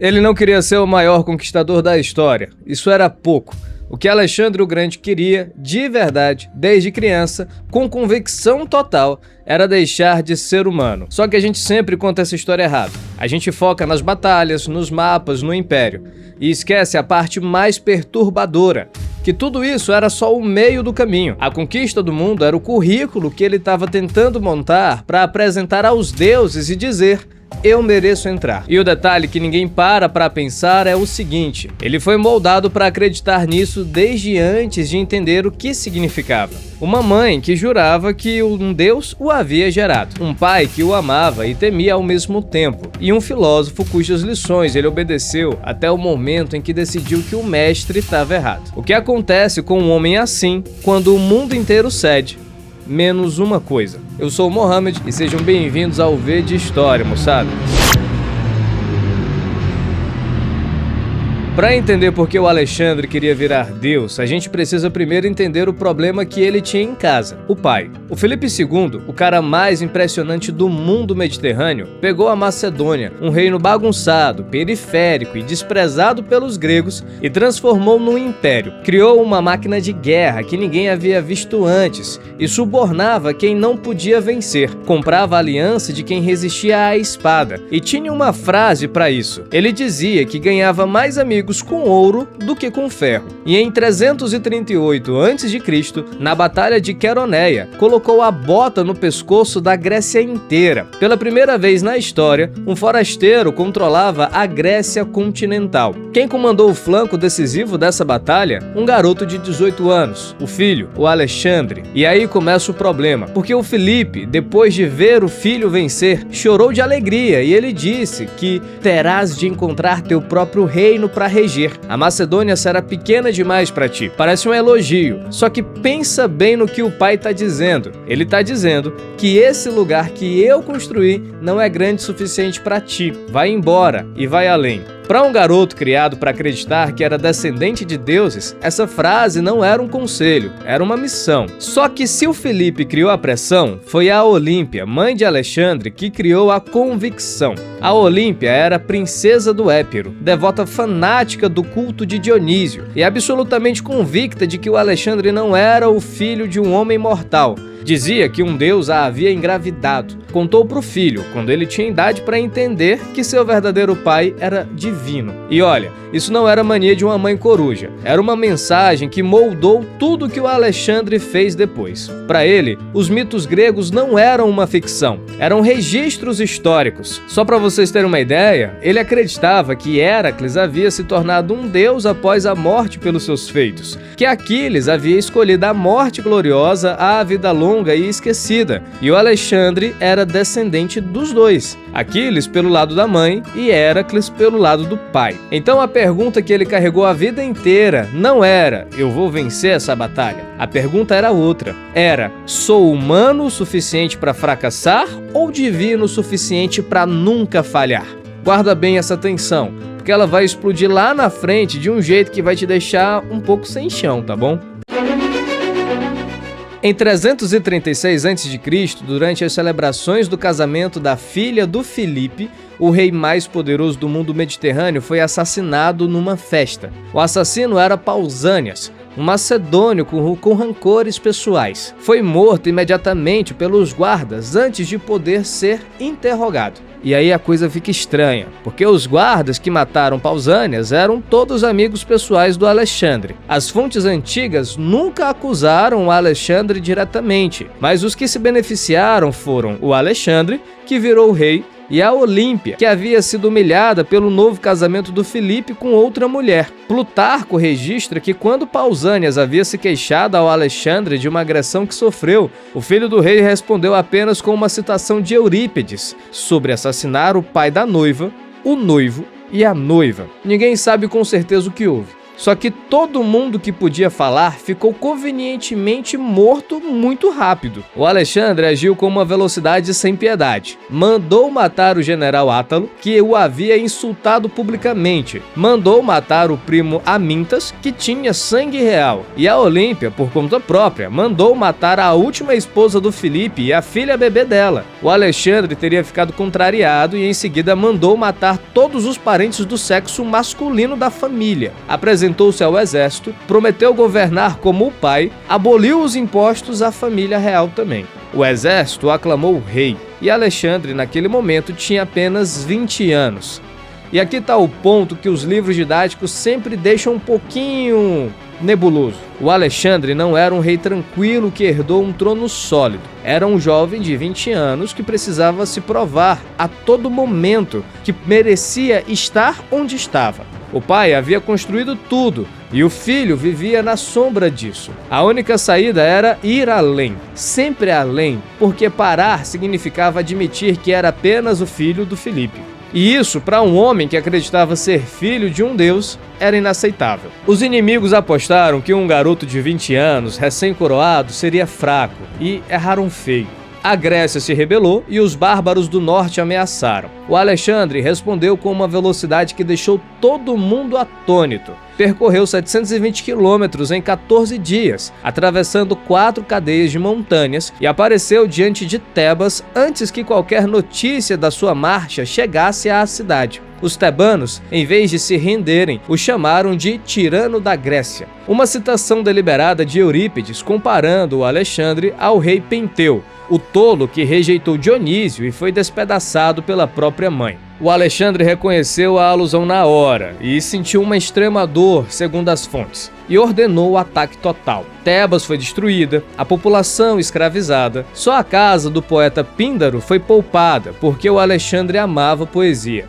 Ele não queria ser o maior conquistador da história, isso era pouco. O que Alexandre o Grande queria, de verdade, desde criança, com convicção total, era deixar de ser humano. Só que a gente sempre conta essa história errada. A gente foca nas batalhas, nos mapas, no Império, e esquece a parte mais perturbadora, que tudo isso era só o meio do caminho. A conquista do mundo era o currículo que ele estava tentando montar para apresentar aos deuses e dizer: eu mereço entrar. E o detalhe que ninguém para pensar é o seguinte: ele foi moldado para acreditar nisso desde antes de entender o que significava. Uma mãe que jurava que um deus o havia gerado, um pai que o amava e temia ao mesmo tempo, e um filósofo cujas lições ele obedeceu até o momento em que decidiu que o mestre estava errado. O que acontece com um homem assim quando o mundo inteiro cede? Menos uma coisa. Eu sou o Mohamed e sejam bem-vindos ao V de História, moçada. Para entender por que o Alexandre queria virar Deus, a gente precisa primeiro entender o problema que ele tinha em casa, o pai. O Filipe II, o cara mais impressionante do mundo mediterrâneo, pegou a Macedônia, um reino bagunçado, periférico e desprezado pelos gregos, e transformou num império. Criou uma máquina de guerra que ninguém havia visto antes e subornava quem não podia vencer. Comprava a aliança de quem resistia à espada. E tinha uma frase para isso. Ele dizia que ganhava mais amigos com ouro do que com ferro. E em 338 a.C., na Batalha de Queroneia, colocou a bota no pescoço da Grécia inteira. Pela primeira vez na história, um forasteiro controlava a Grécia continental. Quem comandou o flanco decisivo dessa batalha? Um garoto de 18 anos, o filho, o Alexandre. E aí começa o problema, porque o Filipe, depois de ver o filho vencer, chorou de alegria e ele disse que terás de encontrar teu próprio reino para reger. A Macedônia será pequena demais para ti. Parece um elogio, só que pensa bem no que o pai está dizendo. Ele está dizendo que esse lugar que eu construí não é grande o suficiente para ti. Vai embora e vai além. Para um garoto criado para acreditar que era descendente de deuses, essa frase não era um conselho, era uma missão. Só que se o Filipe criou a pressão, foi a Olímpia, mãe de Alexandre, que criou a convicção. A Olímpia era princesa do Épiro, devota fanática do culto de Dionísio e absolutamente convicta de que o Alexandre não era o filho de um homem mortal. Dizia que um deus a havia engravidado. Contou para o filho, quando ele tinha idade para entender que seu verdadeiro pai era divino. E olha, isso não era mania de uma mãe coruja. Era uma mensagem que moldou tudo que o Alexandre fez depois. Para ele, os mitos gregos não eram uma ficção, eram registros históricos. Só para vocês terem uma ideia, ele acreditava que Héracles havia se tornado um deus após a morte pelos seus feitos, que Aquiles havia escolhido a morte gloriosa à vida longa e esquecida, e o Alexandre era descendente dos dois, Aquiles pelo lado da mãe e Héracles pelo lado do pai. Então a pergunta que ele carregou a vida inteira não era: eu vou vencer essa batalha. A pergunta era outra. Era: sou humano o suficiente para fracassar ou divino o suficiente para nunca falhar? Guarda bem essa tensão, porque ela vai explodir lá na frente de um jeito que vai te deixar um pouco sem chão, tá bom? Em 336 a.C., durante as celebrações do casamento da filha do Filipe, o rei mais poderoso do mundo mediterrâneo foi assassinado numa festa. O assassino era Pausânias, um macedônio com rancores pessoais. Foi morto imediatamente pelos guardas antes de poder ser interrogado. E aí a coisa fica estranha, porque os guardas que mataram Pausânias eram todos amigos pessoais do Alexandre. As fontes antigas nunca acusaram o Alexandre diretamente, mas os que se beneficiaram foram o Alexandre, que virou rei, e a Olímpia, que havia sido humilhada pelo novo casamento do Filipe com outra mulher. Plutarco registra que quando Pausânias havia se queixado ao Alexandre de uma agressão que sofreu, o filho do rei respondeu apenas com uma citação de Eurípides sobre assassinar o pai da noiva, o noivo e a noiva. Ninguém sabe com certeza o que houve. Só que todo mundo que podia falar ficou convenientemente morto muito rápido. O Alexandre agiu com uma velocidade sem piedade. Mandou matar o general Átalo, que o havia insultado publicamente. Mandou matar o primo Amintas, que tinha sangue real. E a Olímpia, por conta própria, mandou matar a última esposa do Filipe e a filha bebê dela. O Alexandre teria ficado contrariado e em seguida mandou matar todos os parentes do sexo masculino da família. Apresentou-se ao exército, prometeu governar como o pai, aboliu os impostos à família real também. O exército o aclamou rei e Alexandre, naquele momento, tinha apenas 20 anos. E aqui está o ponto que os livros didáticos sempre deixam um pouquinho nebuloso. O Alexandre não era um rei tranquilo que herdou um trono sólido. Era um jovem de 20 anos que precisava se provar a todo momento que merecia estar onde estava. O pai havia construído tudo e o filho vivia na sombra disso. A única saída era ir além, sempre além, porque parar significava admitir que era apenas o filho do Filipe. E isso, para um homem que acreditava ser filho de um deus, era inaceitável. Os inimigos apostaram que um garoto de 20 anos, recém-coroado, seria fraco, e erraram feio. A Grécia se rebelou e os bárbaros do norte ameaçaram. O Alexandre respondeu com uma velocidade que deixou todo mundo atônito. Percorreu 720 quilômetros em 14 dias, atravessando 4 cadeias de montanhas e apareceu diante de Tebas antes que qualquer notícia da sua marcha chegasse à cidade. Os tebanos, em vez de se renderem, o chamaram de tirano da Grécia. Uma citação deliberada de Eurípides comparando o Alexandre ao rei Penteu, o tolo que rejeitou Dionísio e foi despedaçado pela própria mãe. O Alexandre reconheceu a alusão na hora e sentiu uma extrema dor, segundo as fontes, e ordenou o ataque total. Tebas foi destruída, a população escravizada. Só a casa do poeta Píndaro foi poupada, porque o Alexandre amava poesia.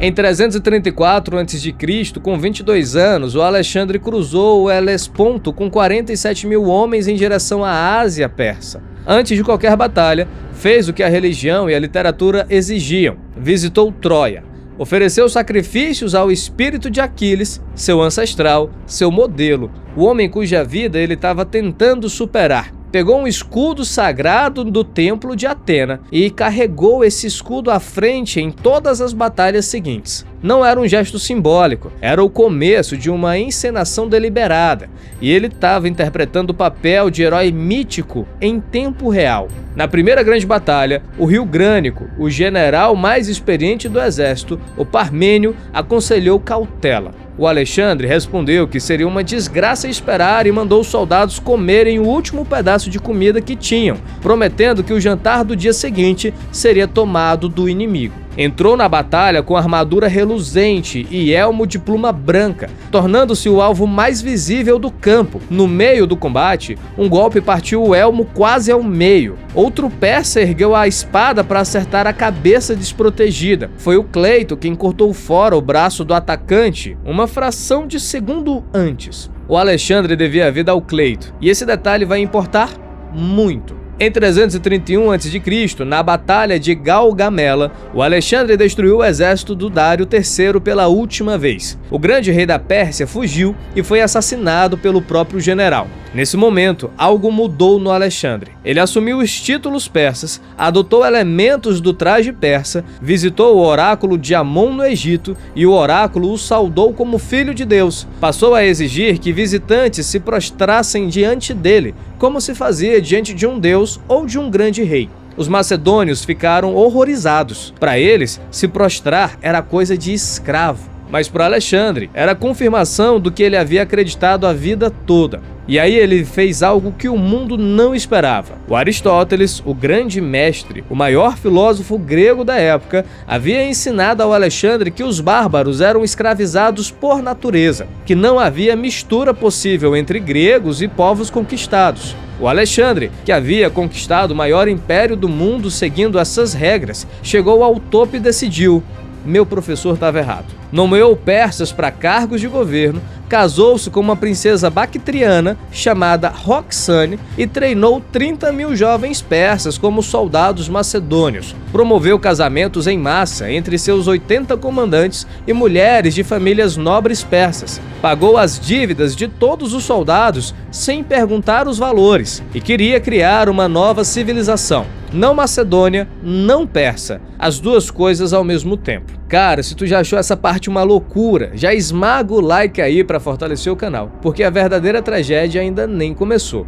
Em 334 a.C., com 22 anos, o Alexandre cruzou o Helesponto com 47 mil homens em direção à Ásia Persa. Antes de qualquer batalha, fez o que a religião e a literatura exigiam: visitou Troia. Ofereceu sacrifícios ao espírito de Aquiles, seu ancestral, seu modelo, o homem cuja vida ele estava tentando superar. Pegou um escudo sagrado do templo de Atena e carregou esse escudo à frente em todas as batalhas seguintes. Não era um gesto simbólico, era o começo de uma encenação deliberada, e ele estava interpretando o papel de herói mítico em tempo real. Na primeira grande batalha, o rio Grânico, o general mais experiente do exército, o Parmênio, aconselhou cautela. O Alexandre respondeu que seria uma desgraça esperar e mandou os soldados comerem o último pedaço de comida que tinham, prometendo que o jantar do dia seguinte seria tomado do inimigo. Entrou na batalha com armadura reluzente e elmo de pluma branca, tornando-se o alvo mais visível do campo. No meio do combate, um golpe partiu o elmo quase ao meio. Outro persa ergueu a espada para acertar a cabeça desprotegida. Foi o Cleito quem cortou fora o braço do atacante, uma fração de segundo antes. O Alexandre devia a vida ao Cleito, e esse detalhe vai importar muito. Em 331 a.C., na Batalha de Gaugamela, o Alexandre destruiu o exército do Dário III pela última vez. O grande rei da Pérsia fugiu e foi assassinado pelo próprio general. Nesse momento, algo mudou no Alexandre. Ele assumiu os títulos persas, adotou elementos do traje persa, visitou o oráculo de Amon no Egito e o oráculo o saudou como filho de Deus. Passou a exigir que visitantes se prostrassem diante dele, como se fazia diante de um deus ou de um grande rei. Os macedônios ficaram horrorizados. Para eles, se prostrar era coisa de escravo. Mas para Alexandre, era confirmação do que ele havia acreditado a vida toda. E aí ele fez algo que o mundo não esperava. O Aristóteles, o grande mestre, o maior filósofo grego da época, havia ensinado ao Alexandre que os bárbaros eram escravizados por natureza, que não havia mistura possível entre gregos e povos conquistados. O Alexandre, que havia conquistado o maior império do mundo seguindo essas regras, chegou ao topo e decidiu: meu professor estava errado. Nomeou persas para cargos de governo, casou-se com uma princesa bactriana chamada Roxane e treinou 30 mil jovens persas como soldados macedônios. Promoveu casamentos em massa entre seus 80 comandantes e mulheres de famílias nobres persas. Pagou as dívidas de todos os soldados sem perguntar os valores e queria criar uma nova civilização. Não macedônia, não persa. As duas coisas ao mesmo tempo. Cara, se tu já achou essa parte uma loucura, já esmaga o like aí pra fortalecer o canal, porque a verdadeira tragédia ainda nem começou.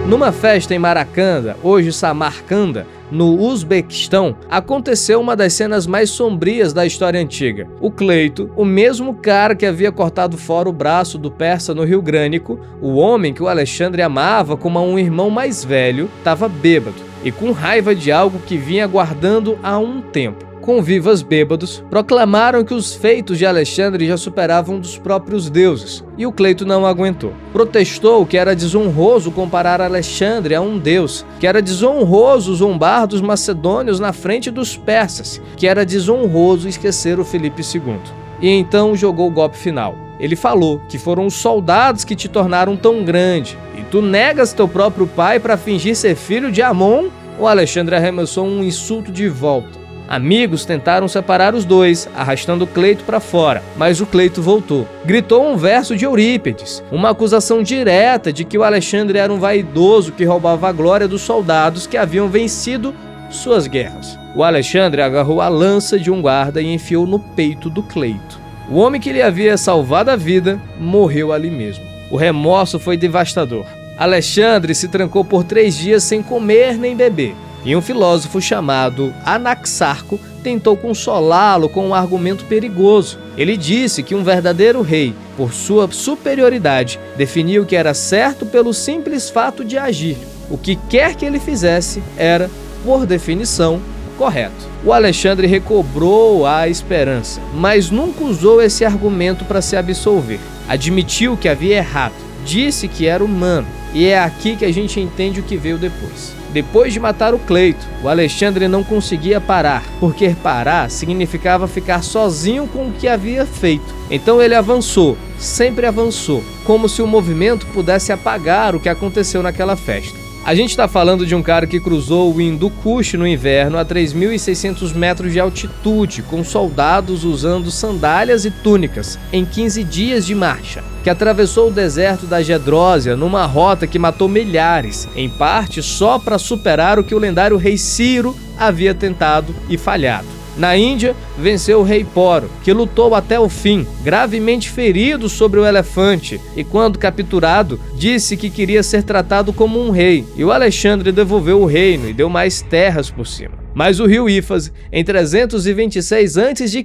Numa festa em Maracanda, hoje Samarcanda, no Uzbequistão, aconteceu uma das cenas mais sombrias da história antiga. O Cleito, o mesmo cara que havia cortado fora o braço do persa no Rio Grânico, o homem que o Alexandre amava como um irmão mais velho, estava bêbado e com raiva de algo que vinha guardando há um tempo. Convivas bêbados proclamaram que os feitos de Alexandre já superavam dos próprios deuses, e o Cleito não aguentou. Protestou que era desonroso comparar Alexandre a um deus, que era desonroso zombar dos macedônios na frente dos persas, que era desonroso esquecer o Filipe II. E então jogou o golpe final. Ele falou que foram os soldados que te tornaram tão grande, e tu negas teu próprio pai para fingir ser filho de Amon? O Alexandre arremessou um insulto de volta. Amigos tentaram separar os dois, arrastando Cleito para fora, mas o Cleito voltou. Gritou um verso de Eurípides, uma acusação direta de que o Alexandre era um vaidoso que roubava a glória dos soldados que haviam vencido suas guerras. O Alexandre agarrou a lança de um guarda e enfiou no peito do Cleito. O homem que lhe havia salvado a vida morreu ali mesmo. O remorso foi devastador. Alexandre se trancou por 3 dias sem comer nem beber. E um filósofo chamado Anaxarco tentou consolá-lo com um argumento perigoso. Ele disse que um verdadeiro rei, por sua superioridade, definia o que era certo pelo simples fato de agir. O que quer que ele fizesse era, por definição, correto. O Alexandre recobrou a esperança, mas nunca usou esse argumento para se absolver. Admitiu que havia errado, disse que era humano, e é aqui que a gente entende o que veio depois. Depois de matar o Cleito, o Alexandre não conseguia parar, porque parar significava ficar sozinho com o que havia feito. Então ele avançou, sempre avançou, como se o movimento pudesse apagar o que aconteceu naquela festa. A gente está falando de um cara que cruzou o Hindu Kush no inverno a 3.600 metros de altitude, com soldados usando sandálias e túnicas, em 15 dias de marcha, que atravessou o deserto da Gedrósia numa rota que matou milhares, em parte só para superar o que o lendário rei Ciro havia tentado e falhado. Na Índia, venceu o rei Poro, que lutou até o fim, gravemente ferido sobre o elefante, e quando capturado, disse que queria ser tratado como um rei, e o Alexandre devolveu o reino e deu mais terras por cima. Mas o rio Ífase, em 326 a.C.,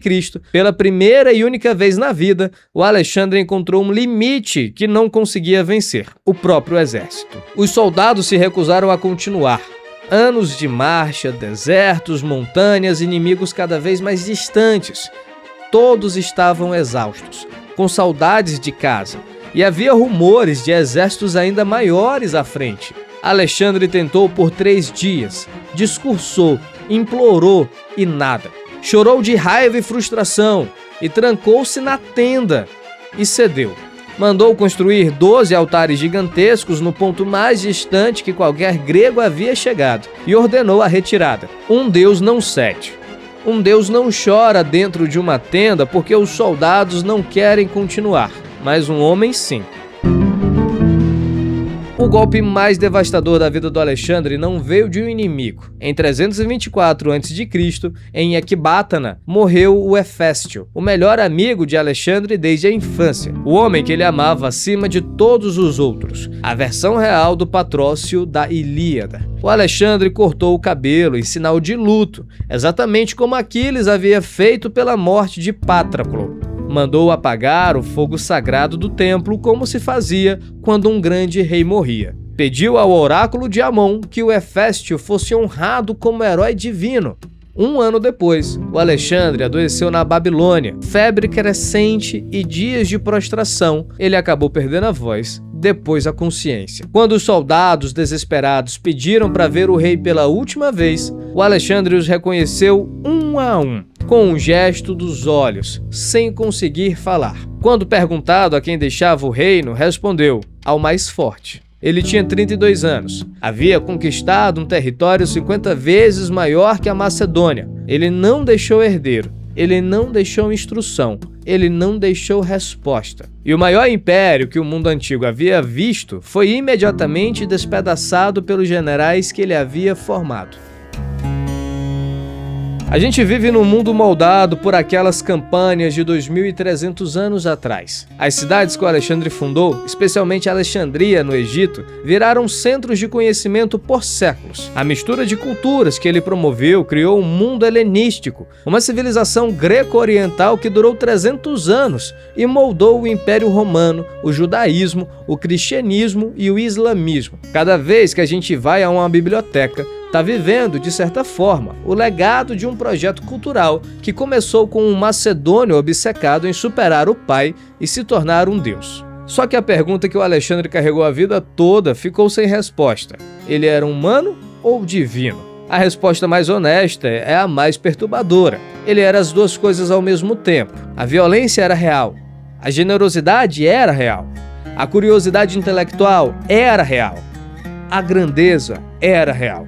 pela primeira e única vez na vida, o Alexandre encontrou um limite que não conseguia vencer: o próprio exército. Os soldados se recusaram a continuar. Anos de marcha, desertos, montanhas, inimigos cada vez mais distantes. Todos estavam exaustos, com saudades de casa, e havia rumores de exércitos ainda maiores à frente. Alexandre tentou por 3 dias, discursou, implorou e nada. Chorou de raiva e frustração e trancou-se na tenda e cedeu. Mandou construir 12 altares gigantescos no ponto mais distante que qualquer grego havia chegado e ordenou a retirada. Um deus não cede. Um deus não chora dentro de uma tenda porque os soldados não querem continuar, mas um homem sim. O golpe mais devastador da vida do Alexandre não veio de um inimigo. Em 324 a.C., em Ecbátana, morreu o Heféstio, o melhor amigo de Alexandre desde a infância, o homem que ele amava acima de todos os outros, a versão real do Patrócio da Ilíada. O Alexandre cortou o cabelo em sinal de luto, exatamente como Aquiles havia feito pela morte de Patroclo. Mandou apagar o fogo sagrado do templo como se fazia quando um grande rei morria. Pediu ao oráculo de Amon que o Heféstio fosse honrado como herói divino. 1 ano depois, o Alexandre adoeceu na Babilônia, febre crescente e dias de prostração. Ele acabou perdendo a voz, depois a consciência. Quando os soldados desesperados pediram para ver o rei pela última vez, o Alexandre os reconheceu 1 a 1. com um gesto dos olhos, sem conseguir falar. Quando perguntado a quem deixava o reino, respondeu: ao mais forte. Ele tinha 32 anos. Havia conquistado um território 50 vezes maior que a Macedônia. Ele não deixou herdeiro. Ele não deixou instrução. Ele não deixou resposta. E o maior império que o mundo antigo havia visto foi imediatamente despedaçado pelos generais que ele havia formado. A gente vive num mundo moldado por aquelas campanhas de 2.300 anos atrás. As cidades que o Alexandre fundou, especialmente Alexandria, no Egito, viraram centros de conhecimento por séculos. A mistura de culturas que ele promoveu criou um mundo helenístico, uma civilização greco-oriental que durou 300 anos e moldou o Império Romano, o judaísmo, o cristianismo e o islamismo. Cada vez que a gente vai a uma biblioteca, está vivendo, de certa forma, o legado de um projeto cultural que começou com um macedônio obcecado em superar o pai e se tornar um deus. Só que a pergunta que o Alexandre carregou a vida toda ficou sem resposta. Ele era humano ou divino? A resposta mais honesta é a mais perturbadora. Ele era as duas coisas ao mesmo tempo. A violência era real. A generosidade era real. A curiosidade intelectual era real. A grandeza era real.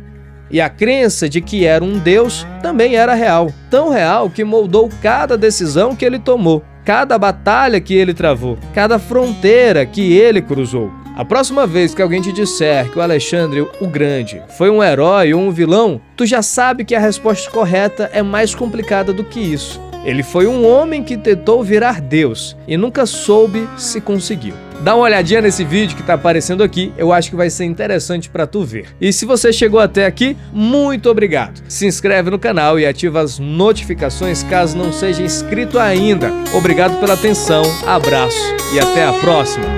E a crença de que era um Deus também era real. Tão real que moldou cada decisão que ele tomou, cada batalha que ele travou, cada fronteira que ele cruzou. A próxima vez que alguém te disser que o Alexandre o Grande foi um herói ou um vilão, tu já sabe que a resposta correta é mais complicada do que isso. Ele foi um homem que tentou virar Deus e nunca soube se conseguiu. Dá uma olhadinha nesse vídeo que tá aparecendo aqui, eu acho que vai ser interessante para tu ver. E se você chegou até aqui, muito obrigado. Se inscreve no canal e ativa as notificações caso não seja inscrito ainda. Obrigado pela atenção, abraço e até a próxima.